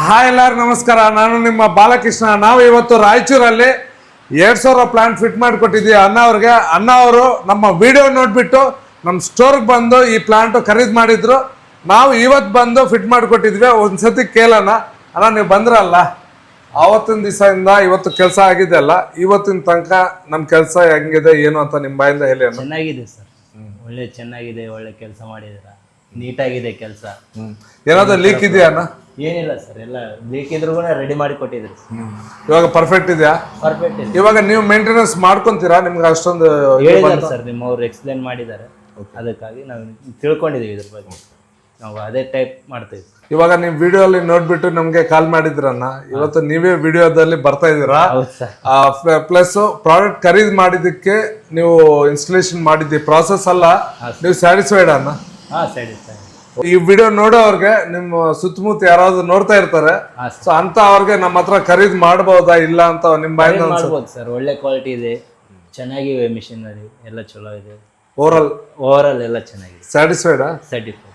Hi ಎಲ್ಲರಿಗೂ ನಮಸ್ಕಾರ. ನಾನು ನಿಮ್ಮ ಬಾಲಕೃಷ್ಣ. ನಾವು ಇವತ್ತು ರಾಯಚೂರಲ್ಲಿ 2000 ಪ್ಲಾಂಟ್ ಫಿಟ್ ಮಾಡಿಕೊಟ್ಟಿದ್ದೀವಿ ಅಣ್ಣ ಅವ್ರಿಗೆ. ಅಣ್ಣ ಅವರು ನಮ್ಮ ವಿಡಿಯೋ ನೋಡಿಬಿಟ್ಟು ನಮ್ಮ ಸ್ಟೋರ್ಗೆ ಬಂದು ಈ ಪ್ಲಾಂಟು ಖರೀದಿ ಮಾಡಿದ್ರು. ನಾವು ಇವತ್ತು ಬಂದು ಫಿಟ್ ಮಾಡಿಕೊಟ್ಟಿದ್ವಿ. ಒಂದ್ಸತಿ ಕೇಳೋಣ, ಅಣ್ಣ ನೀವು ಬಂದ್ರಲ್ಲ, ಆವತ್ತಿನ ದಿವಸದಿಂದ ಇವತ್ತು ಕೆಲಸ ಆಗಿದೆ ಅಲ್ಲ, ಇವತ್ತಿನ ತನಕ ನಮ್ಮ ಕೆಲಸ ಹೆಂಗಿದೆ ಏನು ಅಂತ ನಿಮ್ಮ ಬಾಯಿಂದ ಹೇಳಿ ಅಣ್ಣ. ಚೆನ್ನಾಗಿದೆ ಸರ್, ಒಳ್ಳೆ ಚೆನ್ನಾಗಿದೆ, ಒಳ್ಳೆ ಕೆಲಸ ಮಾಡಿದ್ದೀರಾ, ನೀಟಾಗಿದೆ ಕೆಲಸ. ಏನಾದ್ರು ಲೀಕ್ ಇದೆಯಾ ಅಣ್ಣ? ಏನಿಲ್ಲ ಸರ್, ಎಲ್ಲ ಬೇಕಿದ್ರು ರೆಡಿ ಮಾಡಿ ಕೊಟ್ಟಿದ್ರಿ. ಇವಾಗ ಪರ್ಫೆಕ್ಟ್ ಇದೆಯಾ? ಪರ್ಫೆಕ್ಟ್ ಇದೆ. ಇವಾಗ ನೀವು ಮೇಂಟೆನೆನ್ಸ್ ಮಾಡ್ಕೊಂತೀರಾ? ನಿಮ್ಗೆ ಅಷ್ಟೊಂದು ಹೇಳಿದ್ದಾರೆ ಸರ್, ನಿಮ್ಮವ್ರು ಎಕ್ಸ್ಪ್ಲೇನ್ ಮಾಡಿದ್ದಾರೆ, ಅದಕ್ಕಾಗಿ ನಾವು ತಿಳ್ಕೊಂಡಿದ್ದೀವಿ ಇದ್ರ ಬಗ್ಗೆ. ನಾವು ಅದೇ ಟೈಪ್ ಮಾಡ್ತೀವಿ. ಇವಾಗ ನೀವು ವಿಡಿಯೋ ಅಲ್ಲಿ ನೋಡ್ಬಿಟ್ಟು ನಮ್ಗೆ ಕಾಲ್ ಮಾಡಿದ್ರನ್ನ, ಇವತ್ತು ನೀವೇ ವಿಡಿಯೋದಲ್ಲಿ ಬರ್ತಾ ಇದೀರಾ. ಪ್ಲಸ್ ಪ್ರಾಡಕ್ಟ್ ಖರೀದಿ ಮಾಡಿದಕ್ಕೆ ನೀವು ಇನ್ಸ್ಟಾಲೇಷನ್ ಮಾಡಿದ್ದಿ ಪ್ರಾಸೆಸ್ ಅಲ್ಲ, ನೀವು ಸ್ಯಾಟಿಸ್ಫೈಡ್ ಅನ್ನ? ಈ ವಿಡಿಯೋ ನೋಡೋರ್ಗೆ ನಿಮ್ಮ ಸುತ್ತಮುತ್ತ ಯಾರಾದ್ರೂ ನೋಡ್ತಾ ಇರ್ತಾರೆ, ಸೊ ಅಂತ ಅವ್ರಿಗೆ ನಮ್ಮ ಹತ್ರ ಖರೀದಿ ಮಾಡಬಹುದಾ ಇಲ್ಲ ಅಂತ ನಿಮ್ ಬಾಯಿಂದ ಮಾಡ್ಬೋದು ಸರ್. ಒಳ್ಳೆ ಕ್ವಾಲಿಟಿ ಇದೆ, ಚೆನ್ನಾಗಿವೆ ಮಿಷಿನರಿ ಎಲ್ಲ ಚಲೋ ಇದೆ. ಓವರ್ ಓವರ್ ಆಲ್ ಎಲ್ಲ ಚೆನ್ನಾಗಿದೆ. ಸ್ಯಾಟಿಸ್ಫೈಡ್? ಸರ್ಟಿಫೈಡ್.